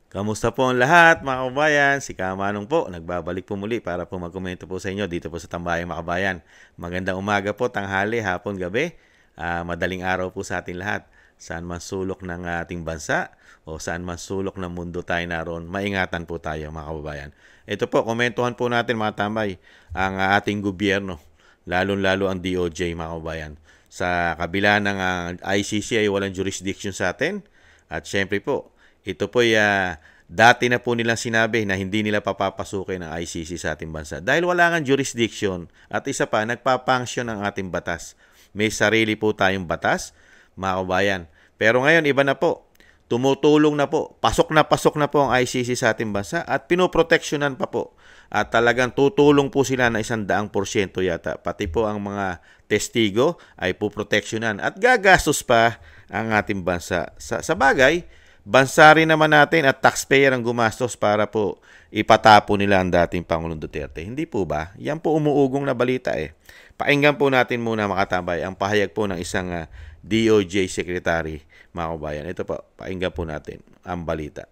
Kamusta po ang lahat mga kabayan? Si Kamanong po, nagbabalik po muli para po magkomento po sa inyo dito po sa Tambayang Makabayan. Magandang umaga po, tanghali, hapon, gabi, madaling araw po sa ating lahat. Saan man sulok ng ating bansa o saan man sulok ng mundo tayo naroon, maingatan po tayo mga kababayan. Ito po, komentuhan po natin mga tambay, ang ating gobyerno, lalong-lalo ang DOJ mga kababayan. Sa kabila ng ICC ay walang jurisdiction sa atin at syempre po, ito po dati na po nilang sinabi na hindi nila papapasukin ang ICC sa ating bansa. Dahil wala nga jurisdiction at isa pa, nagpapanksyon ang ating batas. May sarili po tayong batas, mga kabayan. Pero ngayon, iba na po. Tumutulong na po. Pasok na po ang ICC sa ating bansa at pinoproteksyonan pa po. At talagang tutulong po sila na 100% yata. Pati po ang mga testigo ay poproteksyonan at gagastos pa ang ating bansa. Sa bagay, bansa rin naman natin at taxpayer ang gumastos para po ipatapo nila ang dating Pangulong Duterte. Hindi po ba? Yan po umuugong na balita eh. Pakinggan po natin muna mga tambay ang pahayag po ng isang DOJ Secretary, mga kabayan. Ito po, pakinggan po natin ang balita.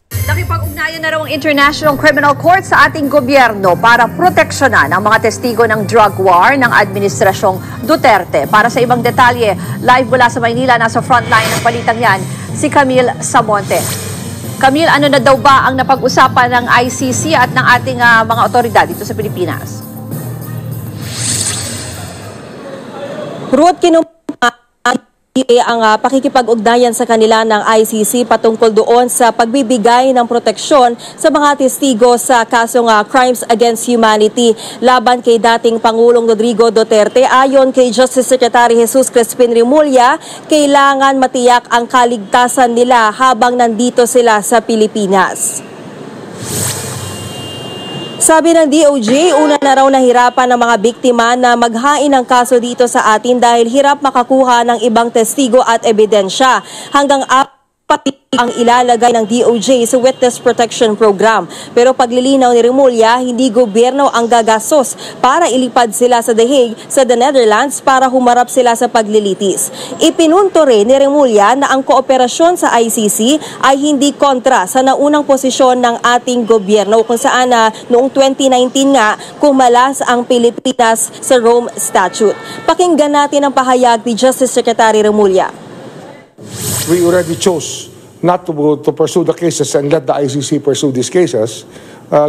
Nakipag-ugnayan na raw ang International Criminal Court sa ating gobyerno para proteksyonan ang mga testigo ng drug war ng Administrasyong Duterte. Para sa ibang detalye, live mula sa Maynila, nasa frontline ng balitang yan, si Camille Samonte. Camille, ano na daw ba ang napag-usapan ng ICC at ng ating mga otoridad dito sa Pilipinas? Ruth, ang pakikipag-ugnayan sa kanila ng ICC patungkol doon sa pagbibigay ng proteksyon sa mga testigo sa kasong Crimes Against Humanity laban kay dating Pangulong Rodrigo Duterte. Ayon kay Justice Secretary Jesus Crispin Remulla, kailangan matiyak ang kaligtasan nila habang nandito sila sa Pilipinas. Sabi ng DOJ, una na raw nahirapan ng mga biktima na maghain ng kaso dito sa atin dahil hirap makakuha ng ibang testigo at ebidensya. Hanggang pati ang ilalagay ng DOJ sa Witness Protection Program. Pero paglilinaw ni Remulla, hindi gobyerno ang gagastos para ilipad sila sa The Hague sa the Netherlands para humarap sila sa paglilitis. Ipinunto rin ni Remulla na ang kooperasyon sa ICC ay hindi kontra sa naunang posisyon ng ating gobyerno kung saan noong 2019 nga kumalas ang Pilipinas sa Rome Statute. Pakinggan natin ang pahayag ni Justice Secretary Remulla. We already chose not to pursue the cases and let the ICC pursue these cases.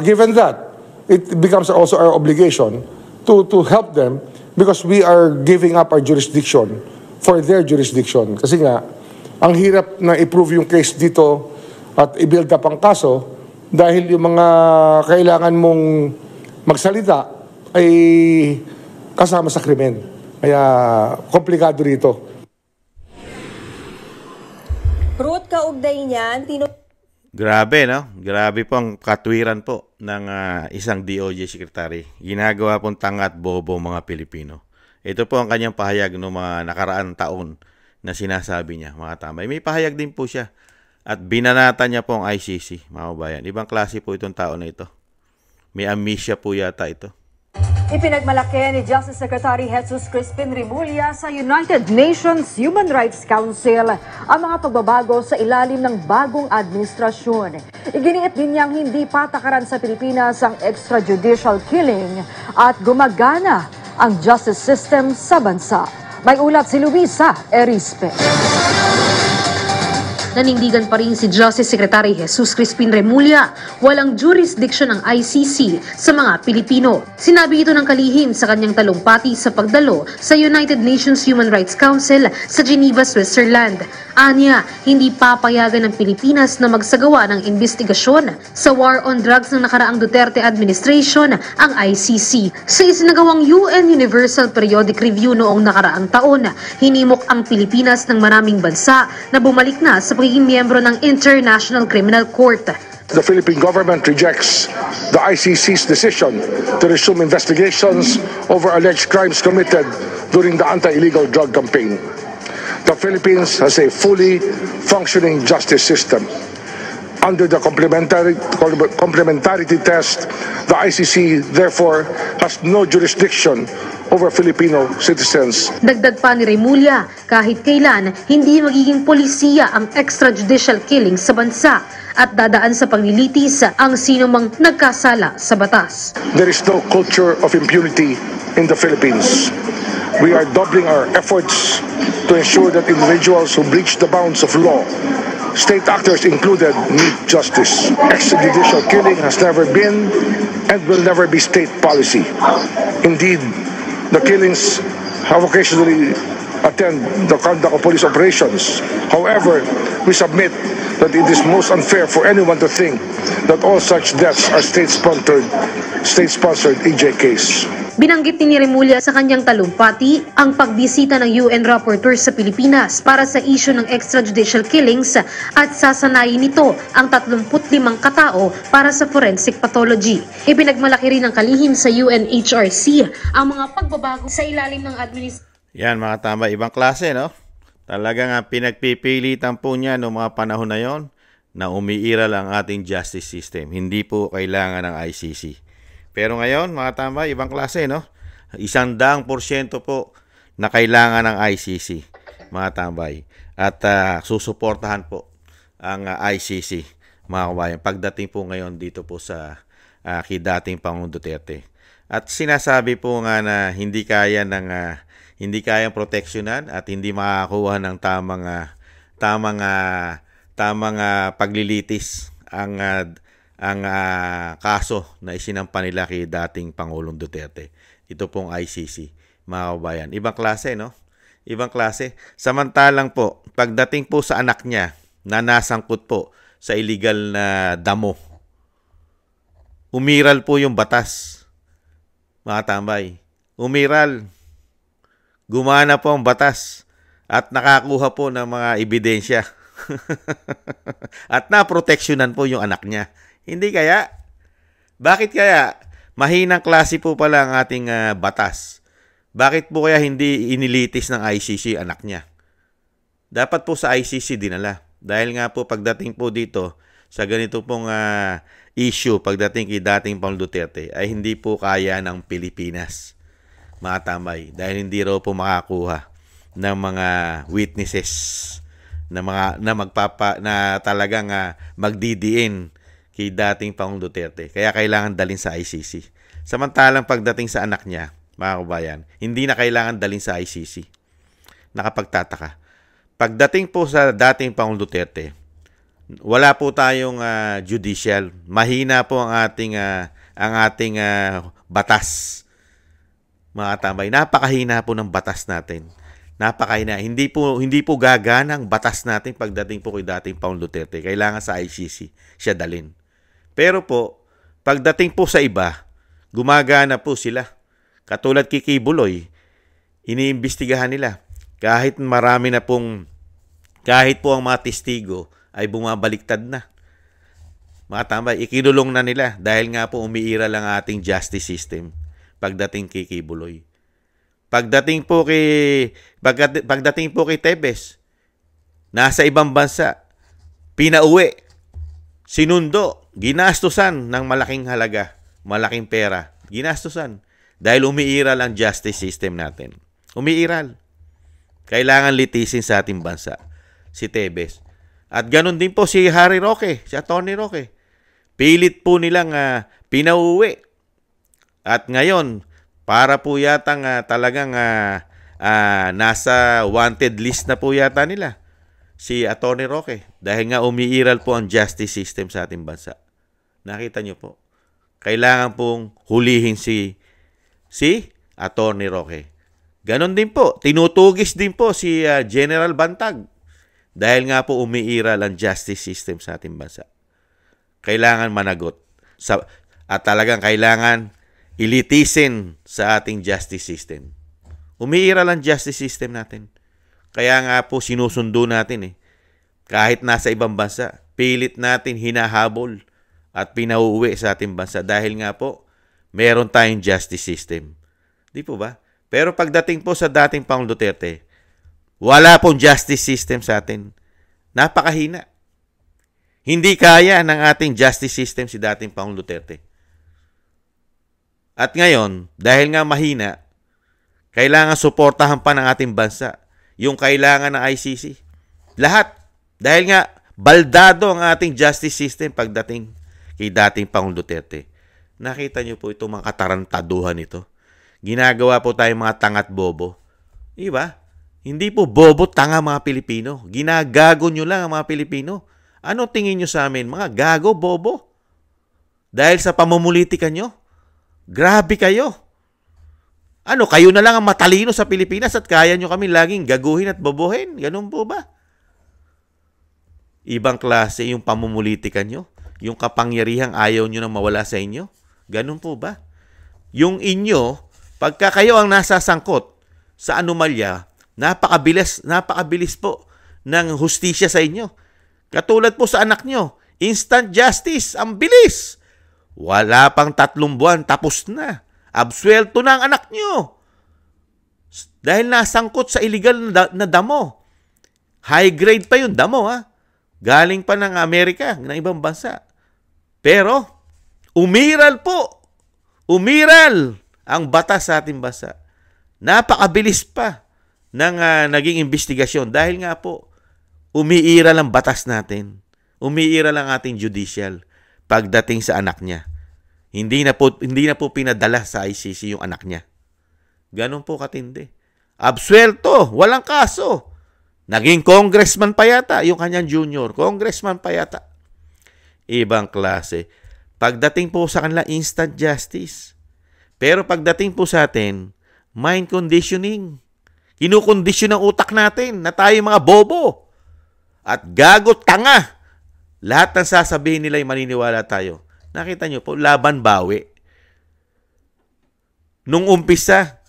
Given that, it becomes also our obligation to help them because we are giving up our jurisdiction for their jurisdiction. Kasi nga, ang hirap na i-prove yung case dito at i-build up ang kaso dahil yung mga kailangan mong magsalita ay kasama sa krimen. Kaya komplikado rito. Ruth, kaugnay niyan, Grabe, no? Grabe po ang katwiran po ng isang DOJ Secretary. Ginagawa pong tanga at bobo mga Pilipino. Ito po ang kanyang pahayag noong mga nakaraan taon na sinasabi niya, mga tambay. May pahayag din po siya. At binanata niya po ang ICC, mga kabayan. Ibang klase po itong tao na ito. May amnesia po yata ito. Ipinagmalaki ni Justice Secretary Jesus Crispin Remulla sa United Nations Human Rights Council ang mga pagbabago sa ilalim ng bagong administrasyon. Iginiit din niyang hindi patakaran sa Pilipinas ang extrajudicial killing at gumagana ang justice system sa bansa. May ulat si Luisa Erispe. Nanindigan pa rin si Justice Secretary Jesus Crispin Remulla, walang jurisdiction ng ICC sa mga Pilipino. Sinabi ito ng kalihim sa kanyang talumpati sa pagdalo sa United Nations Human Rights Council sa Geneva, Switzerland. Anya, hindi papayagan ng Pilipinas na magsagawa ng investigasyon sa war on drugs ng nakaraang Duterte administration ang ICC. Sa isinagawang UN Universal Periodic Review noong nakaraang taon, hinimok ang Pilipinas ng maraming bansa na bumalik na sa pagiging miyembro ng International Criminal Court. The Philippine government rejects the ICC's decision to resume investigations over alleged crimes committed during the anti-illegal drug campaign. The Philippines has a fully functioning justice system. Under the complementarity test, the ICC therefore has no jurisdiction over Filipino citizens. Dagdag pa ni Remulla, kahit kailan hindi magiging polisiya ang extrajudicial killing sa bansa at dadaan sa paglilitis ang sinumang nagkasala sa batas. There is no culture of impunity in the Philippines. We are doubling our efforts to ensure that individuals who breach the bounds of law, state actors included, meet justice. Extrajudicial killing has never been and will never be state policy. Indeed, the killings have occasionally attend the conduct of police operations. However, we submit that it is most unfair for anyone to think that all such deaths are state-sponsored EJKs. Binanggit ni Remulla sa kanyang talumpati ang pagbisita ng UN Rapporteur sa Pilipinas para sa issue ng extrajudicial killings at sasanayin nito ang 35 katao para sa forensic pathology. Ipinagmalaki rin ng kalihim sa UNHRC ang mga pagbabago sa ilalim ng Yan mga tama, ibang klase, no? Talagang pinagpipilitan po niya noong mga panahon na yon na umiiral ang ating justice system. Hindi po kailangan ng ICC. Pero ngayon, mga tama, ibang klase, no? 100% po na kailangan ng ICC, mga tambay. At susuportahan po ang ICC, mga kabayan, pagdating po ngayon dito po sa dating Pangulong Duterte. At sinasabi po nga na hindi kayang proteksyonan at hindi makakakuha ng tamang paglilitis ang kaso na isinampa nila kay dating Pangulong Duterte. Ito pong ICC, mga kabayan. Ibang klase, no? Ibang klase. Samantalang po, pagdating po sa anak niya na nasangkot po sa illegal na damo, umiral po yung batas, mga tambay. Umiral. Gumana po ang batas at nakakuha po ng mga ebidensya. At naproteksyonan po yung anak niya. Hindi kaya? Bakit kaya? Mahinang klase po pala ang ating batas. Bakit po kaya hindi inilitis ng ICC anak niya? Dapat po sa ICC dinala. Dahil nga po pagdating po dito sa ganito pong issue, pagdating kay dating Pangulong Duterte, ay hindi po kaya ng Pilipinas, mga tambay. Dahil hindi raw po makakuha ng mga witnesses na talagang magdidiin kay dating Pangulong Duterte. Kaya kailangan dalhin sa ICC. Samantalang pagdating sa anak niya, mga kabayan, hindi na kailangan dalhin sa ICC. Nakapagtataka. Pagdating po sa dating Pangulong Duterte, wala po tayong judicial. Mahina po ang ating batas. Mga tambay, napakahina po ng batas natin. Napakahina. Hindi po gagana ang batas natin pagdating po kay dating Pangulong Duterte. Kailangan sa ICC siya dalhin. Pero po, pagdating po sa iba, gumagana po sila. Katulad kay Kibuloy, iniimbestigahan nila. Kahit po ang mga testigo ay bumabaliktad na. Mga tambay, ikinulong na nila dahil nga po umiiral ang ating justice system pagdating kay Kibuloy. Pagdating po kay Tebes, nasa ibang bansa, pinauwi, sinundo, ginastusan ng malaking halaga, malaking pera, ginastusan dahil umiiral ang justice system natin. Umiiral. Kailangan litisin sa ating bansa si Tebes. At ganun din po si Harry Roque, si Atty. Roque. Pilit po nilang pinauwi. At ngayon, para po yatang talagang nasa wanted list na po yata nila si Atty. Roque. Dahil nga umiiral po ang justice system sa ating bansa. Nakita nyo po. Kailangan pong hulihin si Atty. Roque. Ganon din po. Tinutugis din po si General Bantag. Dahil nga po umiiral ang justice system sa ating bansa. Kailangan managot. At talagang kailangan ilitisin sa ating justice system. Umiiral ang justice system natin. Kaya nga po sinusundo natin Kahit nasa ibang bansa, pilit natin hinahabol at pinauuwi sa ating bansa dahil nga po meron tayong justice system. Di po ba? Pero pagdating po sa dating Pangulong Duterte, wala pong justice system sa atin. Napakahina. Hindi kaya ng ating justice system si dating Pangulong Duterte. At ngayon, dahil nga mahina, kailangan suportahan pa ng ating bansa yung kailangan ng ICC. Lahat. Dahil nga, baldado ang ating justice system pagdating kay dating Pangulong Duterte. Nakita niyo po itong mga katarantaduhan ito. Ginagawa po tayong mga tangat bobo. Diba? Hindi po bobo tanga mga Pilipino. Ginagago nyo lang ang mga Pilipino. Ano tingin nyo sa amin? Mga gago, bobo. Dahil sa pamumulitika nyo. Grabe kayo. Ano, kayo na lang ang matalino sa Pilipinas at kaya nyo kami laging gaguhin at bobohin? Ganun po ba? Ibang klase yung pamumulitika nyo. Yung kapangyarihang ayaw nyo nang mawala sa inyo. Ganun po ba? Yung inyo, pagka kayo ang nasasangkot sa anomalya, napakabilis po ng hustisya sa inyo. Katulad po sa anak nyo, instant justice, ang bilis. Wala pang 3 buwan, tapos na. Absuelto na ang anak nyo. Dahil nasangkot sa illegal na damo. High grade pa yung damo, ha? Galing pa ng Amerika, ng ibang bansa. Pero, umiral po. Umiral ang batas sa ating bansa. Napakabilis pa ng naging investigasyon. Dahil nga po, umiiral ang batas natin. Umiiral ang ating judicial pagdating sa anak niya. Hindi na po pinadala sa ICC yung anak niya. Ganon po katindi. Absuelto, walang kaso. Naging congressman pa yata, yung kanyang junior. Congressman pa yata. Ibang klase. Pagdating po sa kanila, instant justice. Pero pagdating po sa atin, mind conditioning. Kinukondisyon ang utak natin na tayo mga bobo. At gago tanga. Lahat ng sasabihin nila ay maniniwala tayo. Nakita nyo po, laban bawi. Nung umpisa,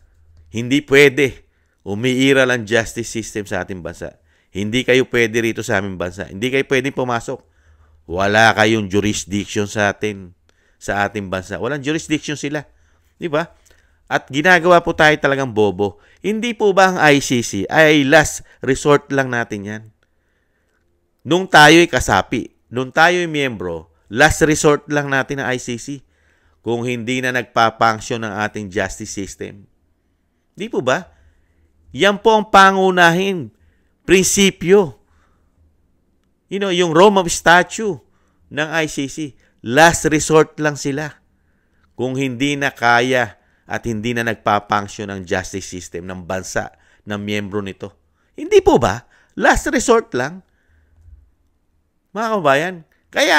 hindi pwede. Umiiral ang justice system sa ating bansa. Hindi kayo pwede rito sa aming bansa. Hindi kayo pwedeng pumasok. Wala kayong jurisdiction sa ating bansa. Walang jurisdiction sila. Di ba? At ginagawa po tayo talagang bobo. Hindi po ba ang ICC ay last resort lang natin yan? Nung tayo'y kasapi, nung tayo'y miyembro, last resort lang natin ang ICC kung hindi na nagpapangsyon ng ating justice system. Di po ba? Yan po ang pangunahin prinsipyo. Yung Rome of Statute ng ICC, last resort lang sila kung hindi na kaya at hindi na nagpapangsyon ng justice system ng bansa ng miyembro nito. Hindi po ba? Last resort lang. Mga kabayan, kaya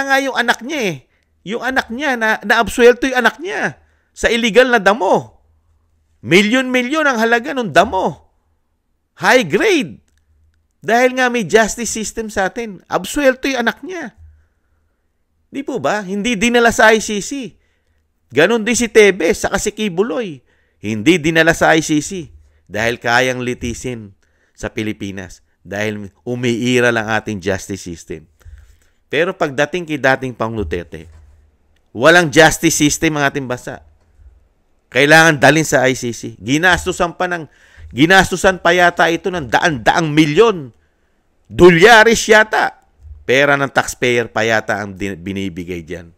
nga yung anak niya yung anak niya, naabsuelto yung anak niya sa illegal na damo. Milyon-milyon ang halaga ng damo. High grade. Dahil nga may justice system sa atin, absuelto yung anak niya. Di po ba? Hindi dinala sa ICC. Ganon din si Tebes sa si Kibuloy. Hindi dinala sa ICC dahil kayang litisin sa Pilipinas. Dahil umiira lang ating justice system. Pero pagdating kay dating Pangulong Duterte, walang justice system ang ating bansa. Kailangan dalhin sa ICC. Ginastusan pa yata ito ng daan-daang milyon. Dolyares yata. Pera ng taxpayer pa yata ang binibigay diyan.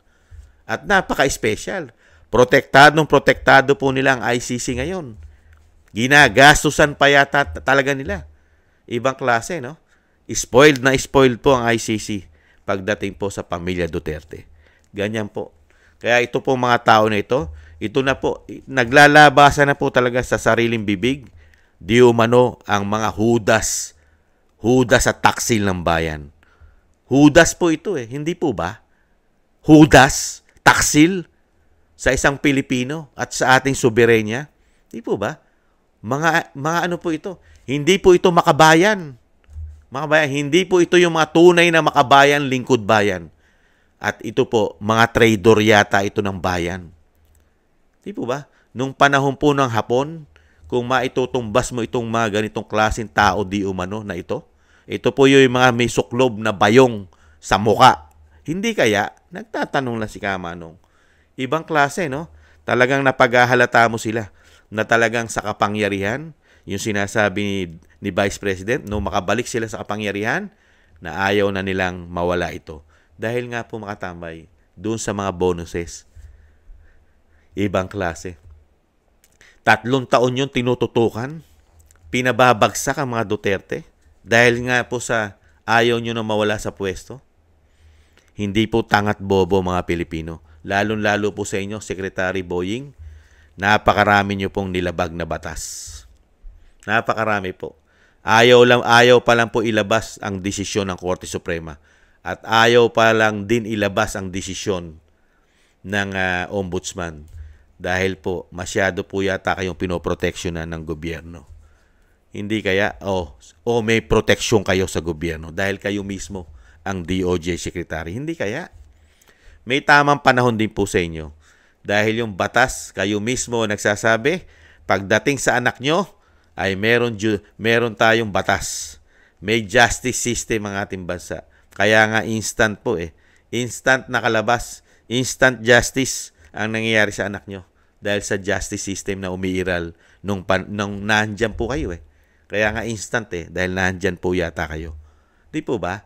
At napaka-special. Protektado po nila ang ICC ngayon. Ginagastusan pa yata talaga nila. Ibang klase, no? Spoiled po ang ICC pagdating po sa pamilya Duterte. Ganyan po. Kaya ito po mga tao na ito na po, naglalabasan na po talaga sa sariling bibig, di umano ang mga Judas at taksil ng bayan. Judas po ito hindi po ba? Judas, taksil sa isang Pilipino at sa ating soberenya. Di po ba? Mga ano po ito? Hindi po ito makabayan. Makabayan, hindi po ito yung mga tunay na makabayan, lingkod bayan. At ito po, mga traidor yata ito ng bayan. Di po ba? Nung panahon po ng Hapon, kung maitutumbas mo itong mga ganitong klaseng tao di umano na ito po yung mga may suklob na bayong sa muka. Hindi kaya? Nagtatanong lang si Kamanong. Ibang klase, no? Talagang napaghahalata mo sila na talagang sa kapangyarihan, yung sinasabi ni Vice President, no, makabalik sila sa kapangyarihan, na ayaw na nilang mawala ito. Dahil nga po makatambay doon sa mga bonuses. Ibang klase. 3 taon yung tinututukan. Pinababagsak ang mga Duterte. Dahil nga po sa ayaw nyo na mawala sa pwesto. Hindi po tangat bobo mga Pilipino. Lalo-lalo po sa inyo, Secretary Boying, napakarami nyo pong nilabag na batas. Napakarami po. Ayaw pa lang po ilabas ang desisyon ng Korte Suprema. At ayaw pa lang din ilabas ang desisyon ng Ombudsman. Dahil po, masyado po yata kayong pinoproteksyonan ng gobyerno. Hindi kaya, may proteksyon kayo sa gobyerno dahil kayo mismo ang DOJ Secretary. Hindi kaya. May tamang panahon din po sa inyo. Dahil yung batas, kayo mismo nagsasabi, pagdating sa anak nyo, ay meron tayong batas. May justice system ang ating bansa. Kaya nga instant po Instant nakalabas. Instant justice ang nangyayari sa anak nyo. Dahil sa justice system na umiiral nung nandyan po kayo Kaya nga instant dahil nandyan po yata kayo. Di po ba?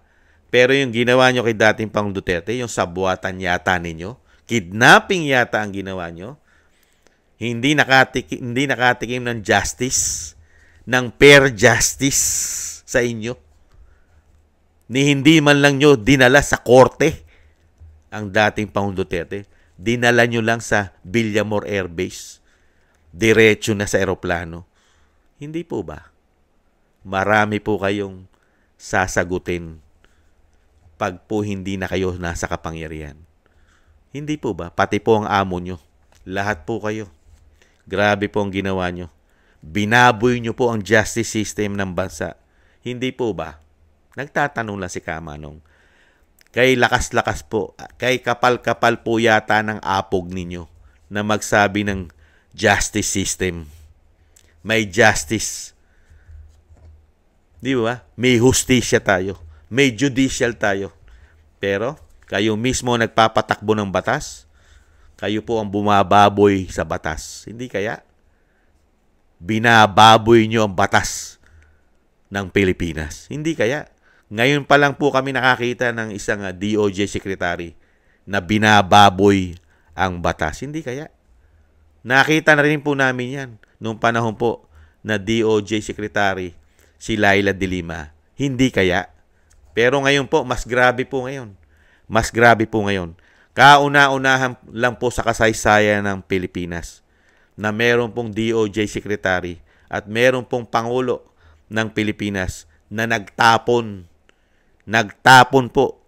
Pero yung ginawa nyo kay dating Pangulong Duterte, yung sabuatan yata ninyo, kidnapping yata ang ginawa nyo, hindi nakatikim ng justice, ng fair justice sa inyo. Hindi man lang nyo dinala sa korte ang dating Pangulong Duterte. Dinala nyo lang sa Villamor Air Base. Diretso na sa eroplano. Hindi po ba? Marami po kayong sasagutin pag po hindi na kayo nasa kapangyarihan. Hindi po ba? Pati po ang amo nyo. Lahat po kayo. Grabe po ang ginawa nyo. Binaboy nyo po ang justice system ng bansa. Hindi po ba? Nagtatanong lang si Kamanong. Kay lakas-lakas po, kay kapal-kapal po yata ng apog ninyo na magsabi ng justice system. May justice. Di ba? May hustisya tayo. May judicial tayo. Pero kayo mismo nagpapatakbo ng batas. Kayo po ang bumababoy sa batas. Hindi kaya? Binababoy nyo ang batas ng Pilipinas. Hindi kaya? Ngayon pa lang po kami nakakita ng isang DOJ secretary na binababoy ang batas. Hindi kaya? Nakita na rin po namin yan noong panahon po na DOJ secretary si Laila de Lima. Hindi kaya? Pero ngayon po, mas grabe po ngayon. Mas grabe po ngayon. Kauna-unahan lang po sa kasaysayan ng Pilipinas na meron pong DOJ secretary at meron pong Pangulo ng Pilipinas na nagtapon po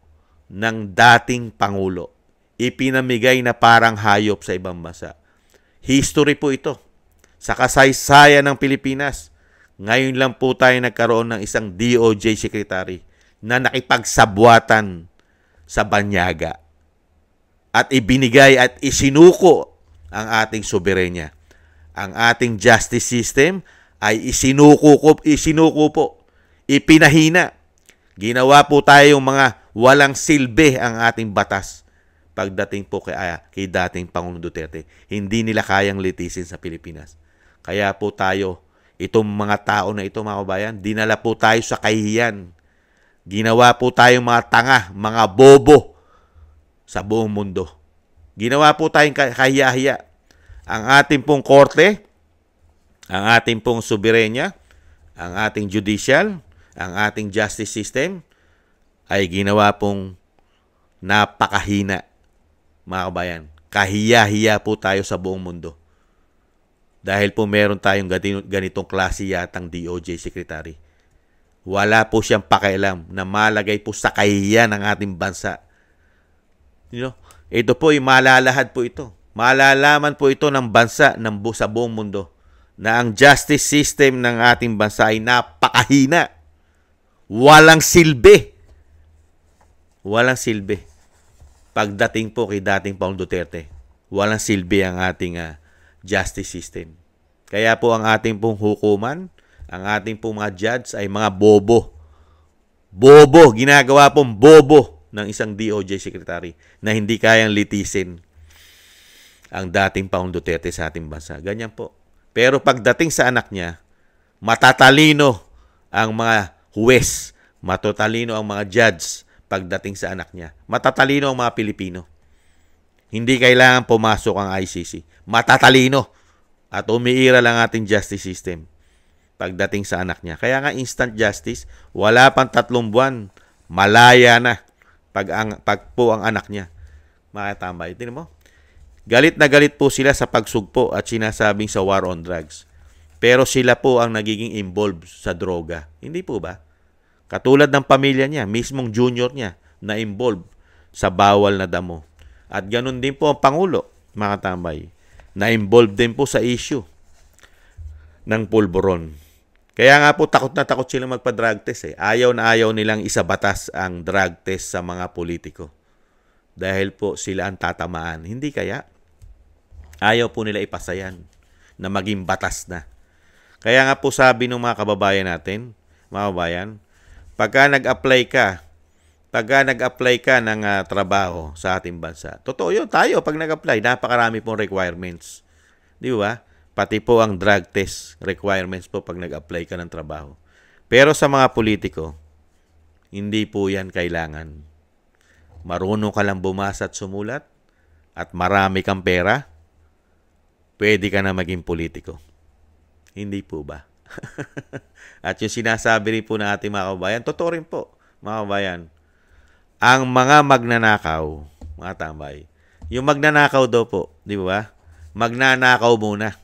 ng dating Pangulo. Ipinamigay na parang hayop sa ibang bansa. History po ito. Sa kasaysayan ng Pilipinas, ngayon lang po tayo nagkaroon ng isang DOJ secretary na nakipagsabwatan sa banyaga at ibinigay at isinuko ang ating soberenya. Ang ating justice system ay isinuko po. Ipinahina. Ginawa po tayong mga walang silbi ang ating batas pagdating po kay dating Pangulong Duterte. Hindi nila kayang litisin sa Pilipinas. Kaya po tayo, itong mga tao na ito, mga kabayan, dinala po tayo sa kahihiyan. Ginawa po tayong mga tanga, mga bobo sa buong mundo. Ginawa po tayong kahiya-hiya. Ang ating pong korte, ang ating pong soberenya, ang ating judicial, ang ating justice system ay ginawa pong napakahina, mga kabayan. Kahiya-hiya po tayo sa buong mundo. Dahil po meron tayong ganitong klase yatang DOJ secretary. Wala po siyang pakialam na malagay po sa kahihiyan ng ating bansa. Ito po ay malalahad po ito. Malalaman po ito ng bansa sa buong mundo na ang justice system ng ating bansa ay napakahina. Walang silbi. Walang silbi. Pagdating po kay dating Pangulong Duterte, walang silbi ang ating justice system. Kaya po ang ating pong hukuman, ang ating pong mga judge ay mga bobo. Bobo, ginagawa pong bobo ng isang DOJ secretary na hindi kayang litisin ang dating Pangulong Duterte sa ating bansa. Ganyan po. Pero pagdating sa anak niya, matatalino ang mga huwes, Matatalino ang mga judge pagdating sa anak niya. Matatalino ang mga Pilipino. Hindi kailangan pumasok ang ICC. Matatalino. At umiira lang ating justice system pagdating sa anak niya. Kaya nga instant justice, wala pang 3 buwan, malaya na pag po ang anak niya. Makatambay. Tingnan mo. Galit na galit po sila sa pagsugpo at sinasabing sa war on drugs. Pero sila po ang nagiging involved sa droga. Hindi po ba? Katulad ng pamilya niya, mismong junior niya, na involved sa bawal na damo. At ganun din po ang Pangulo, mga tambay, na involved din po sa issue ng pulburon. Kaya nga po takot na takot silang magpa-drug test. Ayaw na ayaw nilang isabatas ang drug test sa mga politiko. Dahil po sila ang tatamaan. Hindi kaya? Ayaw po nila ipasayan na maging batas na. Kaya nga po sabi ng mga kababayan natin, mga kababayan, pagka nag-apply ka ng trabaho sa ating bansa, totoo yun, tayo pag nag-apply, napakarami pong requirements. Di ba? Pati po ang drug test requirements po pag nag-apply ka ng trabaho. Pero sa mga politiko, hindi po yan kailangan. Marunong ka lang bumasa at sumulat at marami kang pera, pwede ka na maging politiko. Hindi po ba? At yung sinasabi rin po ng ating mga kababayan, totoo rin po, mga kababayan, ang mga magnanakaw, mga tambay, yung magnanakaw daw po, di ba? Magnanakaw muna,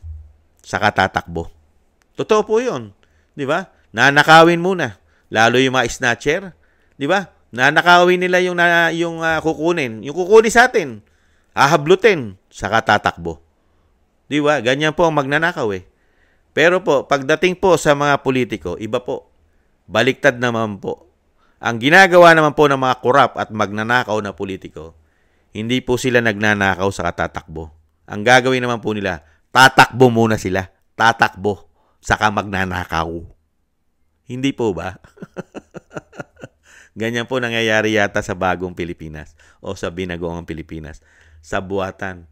saka tatakbo. Totoo po yun, di ba? Nanakawin muna, lalo yung mga snatcher, di ba? Nanakawin nila yung kukunin sa atin, hahablutin, saka tatakbo. Di ba? Ganyan po ang magnanakaw eh. Pero po, pagdating po sa mga politiko, iba po. Baliktad naman po. Ang ginagawa naman po ng mga korap at magnanakaw na politiko, hindi po sila nagnanakaw sa tatakbo. Ang gagawin naman po nila, tatakbo muna sila. Tatakbo, saka magnanakaw. Hindi po ba? Ganyan po nangyayari yata sa bagong Pilipinas o sa binagoong Pilipinas. Sa buwatan.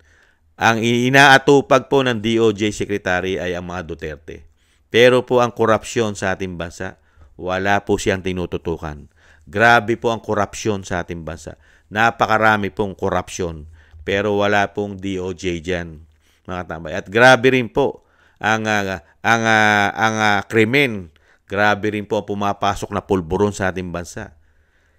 Ang inaatupag po ng DOJ Secretary ay ang mga Duterte. Pero po ang korupsyon sa ating bansa, wala po siyang tinututukan. Grabe po ang korupsyon sa ating bansa. Napakarami pong korupsyon. Pero wala pong DOJ dyan, mga tambay. At grabe rin po ang krimen. Grabe rin po ang pumapasok na pulburon sa ating bansa.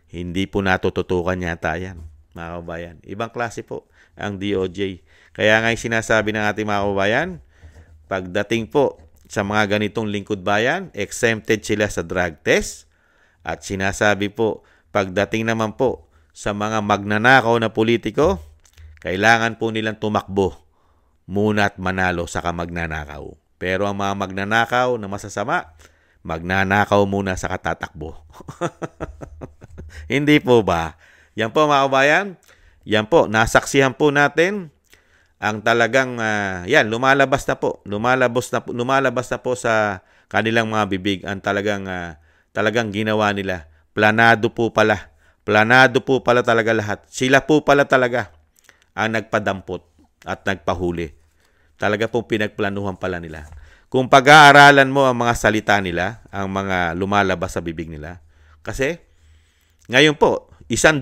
Hindi po natututukan yata yan, mga kababayan. Ibang klase po ang DOJ. Kaya nga sinasabi ng ating mga kababayan, pagdating po sa mga ganitong lingkod bayan, exempted sila sa drug test. At sinasabi po, pagdating naman po sa mga magnanakaw na politiko, kailangan po nilang tumakbo muna at manalo saka magnanakaw. Pero ang mga magnanakaw na masasama, magnanakaw muna saka tatakbo. Hindi po ba? Yan po mga kababayan, yan po, nasaksihan po natin ang talagang, lumalabas na po sa kanilang mga bibig ang talagang ginawa nila. Planado po pala talaga lahat. Sila po pala talaga ang nagpadampot at nagpahuli. Talaga po pinagplanuhan pala nila. Kung pag-aaralan mo ang mga salita nila, ang mga lumalabas sa bibig nila, kasi ngayon po, 100%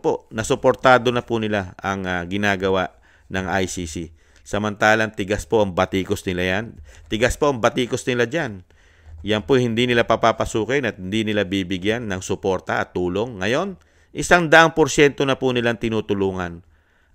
po na suportado na po nila ang ginagawa ng ICC. Samantalang tigas po ang batikos nila yan. Tigas po ang batikos nila dyan. Yan po hindi nila papapasukin at hindi nila bibigyan ng suporta at tulong. Ngayon, 100% na po nilang tinutulungan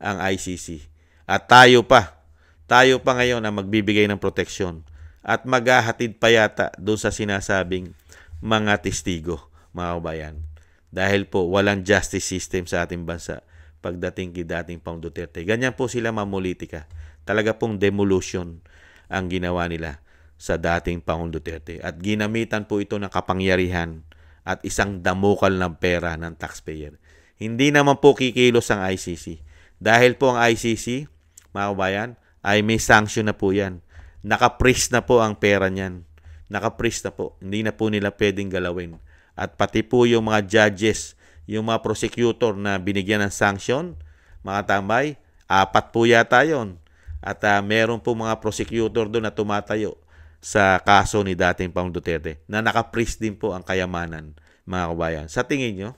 ang ICC. At tayo pa ngayon ang magbibigay ng proteksyon. At maghahatid pa yata doon sa sinasabing mga testigo, mga kabayan. Dahil po walang justice system sa ating bansa pagdating kay dating Pangulong Duterte. Ganyan po sila mamulitika. Talaga pong demolition ang ginawa nila sa dating Pangulong Duterte. At ginamitan po ito ng kapangyarihan at isang damukal ng pera ng taxpayer. Hindi naman po kikilos ang ICC. Dahil po ang ICC, mga kabayan, ay may sanction na po yan. Naka-freeze na po ang pera niyan. Naka-freeze na po. Hindi na po nila pwedeng galawin. At pati po yung mga judges, yung mga prosecutor na binigyan ng sanction, mga tambay, 4 po yata yun. At meron po mga prosecutor doon na tumatayo sa kaso ni dating Pangulong Duterte na naka-freeze din po ang kayamanan mga kabayan. Sa tingin nyo,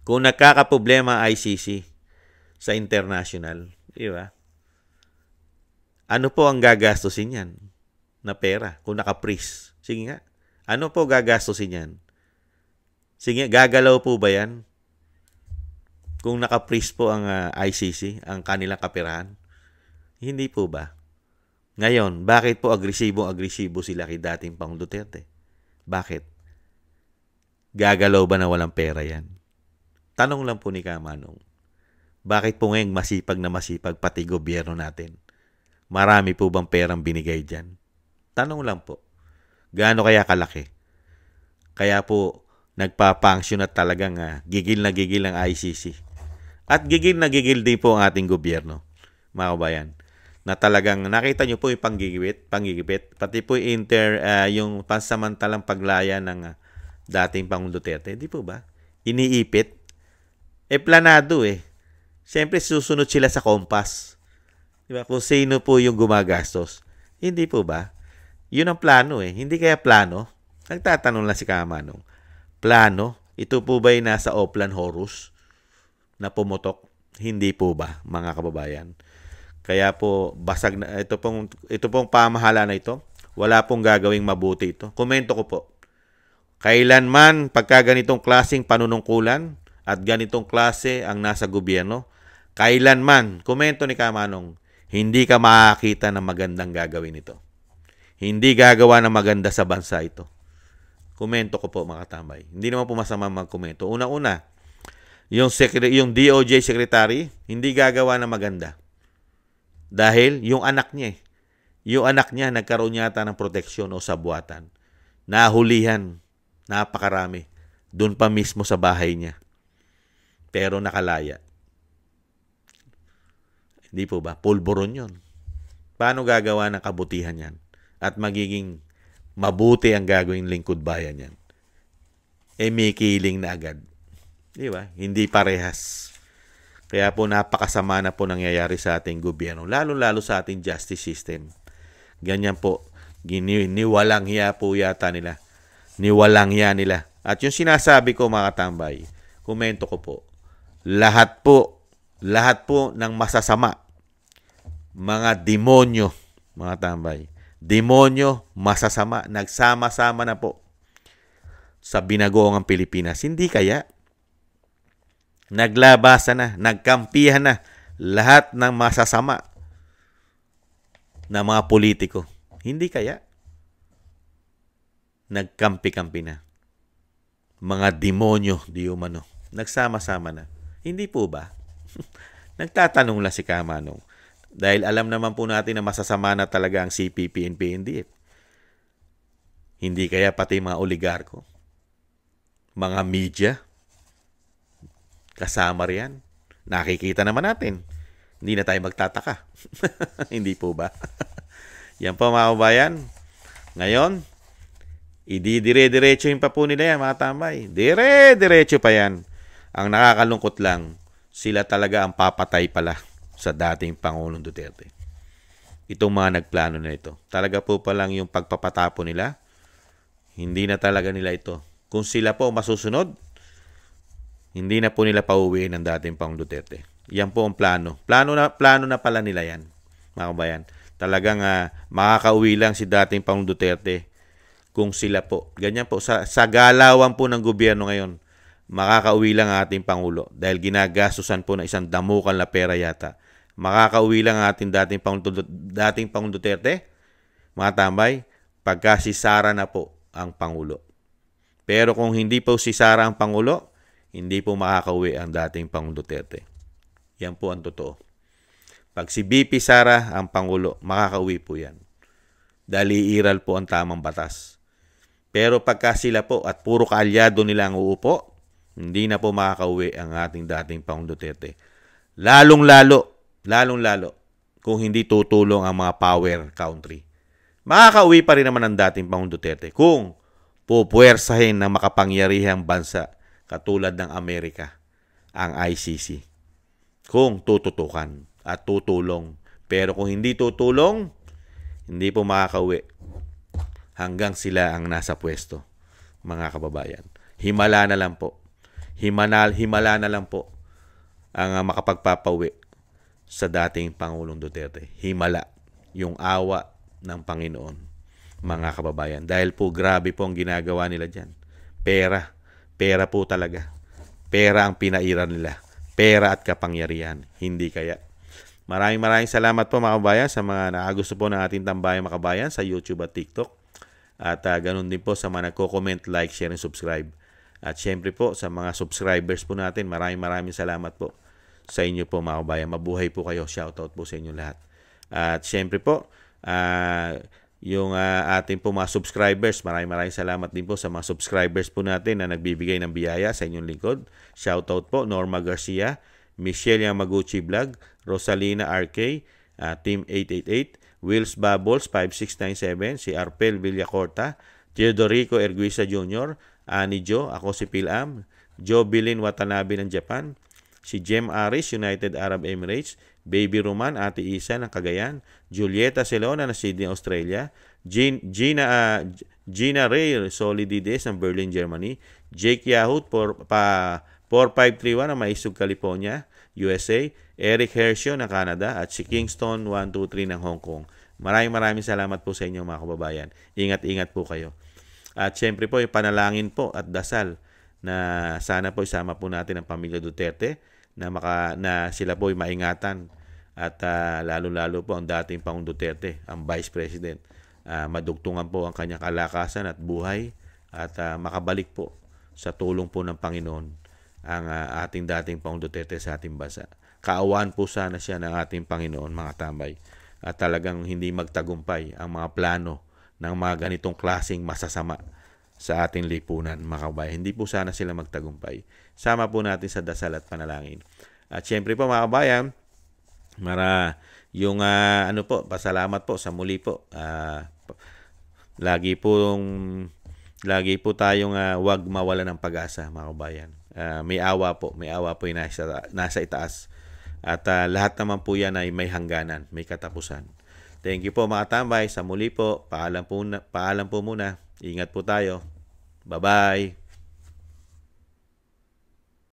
kung nagkakaproblema ang ICC sa international, di ba? Ano po ang gagastusin yan na pera kung naka-freeze? Sige nga. Ano po gagastusin yan? Sige, gagalaw po ba yan? Kung naka-freeze po ang ICC, ang kanilang kaperahan? Hindi po ba? Ngayon, bakit po agresibo sila kay dating Pangulong Duterte? Bakit? Gagalaw ba na walang pera yan? Tanong lang po ni Kamanong. Bakit po ngayon masipag pati gobyerno natin? Marami po bang perang binigay dyan? Tanong lang po. Gaano kaya kalaki? Kaya po nagpa-function at talagang gigil na gigil ang ICC. At gigil na gigil din po ang ating gobyerno, mga kabayan. Na talagang nakita nyo po yung panggigipit, pati po yung pansamantalang paglaya ng dating Pangulong Duterte. Di po ba? Iniipit. Planado eh. Siyempre susunod sila sa kompas. Di ba? Kung sino po yung gumagastos. Hindi po ba? Yun ang plano eh. Hindi kaya plano? Nagtatanong lang si Kamanong. Plano? Ito po ba yung nasa Oplan Horus na pumutok? Hindi po ba, mga kababayan? Kaya po, basag na, ito pong pamahala na ito, wala pong gagawing mabuti ito. Komento ko po. Kailanman, pagka ganitong klaseng panunungkulan at ganitong klase ang nasa gobyerno, kailanman, komento ni Kamanong, hindi ka makakita ng magandang gagawin ito. Hindi gagawa ng maganda sa bansa ito. Komento ko po, mga tambay. Hindi naman po masama magkomento. Una-una, yung DOJ secretary, hindi gagawa ng maganda. Dahil yung anak niya nagkaroon yata ng proteksyon o sabuatan. Nahulihan, napakarami. Doon pa mismo sa bahay niya. Pero nakalaya. Hindi po ba? Pulburon yun. Paano gagawa ng kabutihan yan? At magiging mabuti ang gagawin lingkod bayan yan. May kiling na agad. Di ba? Hindi parehas. Kaya po napakasama na po nangyayari sa ating gobyerno, lalo-lalo sa ating justice system. Ganyan po, niwalang hiya po yata nila. Niwalang hiya nila. At yung sinasabi ko, mga katambay, komento ko po, lahat po ng masasama, mga demonyo, mga tambay, demonyo, masasama, nagsama-sama na po sa binagoong Pilipinas. Hindi kaya? Naglabasan na, nagkampihan na lahat ng masasama na mga politiko. Hindi kaya? Nagkampi-kampi na. Mga demonyo, di umano. Nagsama-sama na. Hindi po ba? Nagtatanong lang si Kamanong. Dahil alam naman po natin na masasama na talaga ang CPP and PNP. Hindi kaya pati mga oligarko, mga media, kasama riyan. Nakikita naman natin. Hindi na tayo magtataka. Hindi po ba? Yan po, mga kabayan. Ngayon, ididire-diretso yung pa po nila yan, mga tambay. Dire-diretso pa yan. Ang nakakalungkot lang, sila talaga ang papatay pala sa dating Pangulong Duterte. Itong mga nagplano na ito. Talaga po palang yung pagpapatapo nila, hindi na talaga nila ito. Kung sila po masusunod, hindi na po nila pauwiin ng dating Pangulong Duterte. Yan po ang plano. Plano na pala nila yan, mga kabayan. Talagang makakauwi lang si dating Pangulong Duterte kung sila po. Ganyan po. Sa galawan po ng gobyerno ngayon, makakauwi lang ang ating Pangulo dahil ginagastusan po ng isang damukal na pera yata. Makakauwi lang ang ating dating Pangulong Duterte, mga tambay, pagka si Sara na po ang Pangulo. Pero kung hindi po si Sara ang Pangulo, hindi po makakauwi ang dating Pangulong Duterte. Yan po ang totoo. Pag si BP Sara ang Pangulo, makakauwi po yan. Dahil iiral po ang tamang batas. Pero pagka sila po at puro kaalyado nila ang uupo, hindi na po makakauwi ang ating dating Pangulong Duterte. Lalong-lalo, kung hindi tutulong ang mga power country. Makakauwi pa rin naman ang dating Pangulong Duterte kung pupuwersahin ng makapangyarihang bansa katulad ng Amerika, ang ICC. Kung tututukan at tutulong. Pero kung hindi tutulong, hindi po makakauwi hanggang sila ang nasa pwesto, mga kababayan. himala na lang po. Himala na lang po ang makapagpapawi sa dating Pangulong Duterte. Himala yung awa ng Panginoon, mga kababayan. Dahil po grabe po ang ginagawa nila dyan. Pera po talaga. Pera ang pinairan nila. Pera at kapangyarihan. Hindi kaya. Maraming salamat po mga kababayan sa mga nakagusto po ng ating Tambayang Makabayan sa YouTube at TikTok. At ganun din po sa mga nagko-comment, like, share, and subscribe. At syempre po sa mga subscribers po natin, maraming salamat po sa inyo po mga kababayan. Mabuhay po kayo. Shoutout po sa inyo lahat. At syempre po, yung ating po mga subscribers, maraming salamat din po sa mga subscribers po natin na nagbibigay ng biyaya sa inyong lingkod. Shoutout po, Norma Garcia, Michelle Yamaguchi Vlog, Rosalina RK, Team 888, Wills Bubbles 5697, si Arpel Villacorta, Teodorico Erguisa Jr., Ani Jo, ako si Pilam, Joe Bilin Watanabe ng Japan, si Jem Aris, United Arab Emirates, Baby Roman, Ate Isa ng Cagayan, Julieta Celona ng Sydney, Australia, Gina Ray Solidides ng Berlin, Germany, Jake Yahut 4531 ng Maisug, California, USA, Eric Hershio ng Canada, at si Kingston 123 ng Hong Kong. Maraming salamat po sa inyo mga kababayan. Ingat po kayo. At syempre po, yung panalangin po at dasal na sana po isama po natin ang pamilya Duterte na sila po ay maingatan at lalo po ang dating Pangulong Duterte, ang Vice President. Madugtungan po ang kanyang kalakasan at buhay at makabalik po sa tulong po ng Panginoon ang ating dating Pangulong Duterte sa ating bansa. Kaawaan po sana siya ng ating Panginoon, mga tambay. At talagang hindi magtagumpay ang mga plano ng mga ganitong klaseng masasama sa ating lipunan, mga kabayan. Hindi po sana sila magtagumpay. Sama po natin sa dasal at panalangin. At syempre po mga kabayan, pasalamat po sa muli po. Lagi po tayong wag mawala ng pag-asa, mga kabayan. May awa po yung nasa itaas. At lahat naman po yan ay may hangganan, may katapusan. Thank you po mga tambay. Sa muli po, paalam po muna. Ingat po tayo. Bye-bye.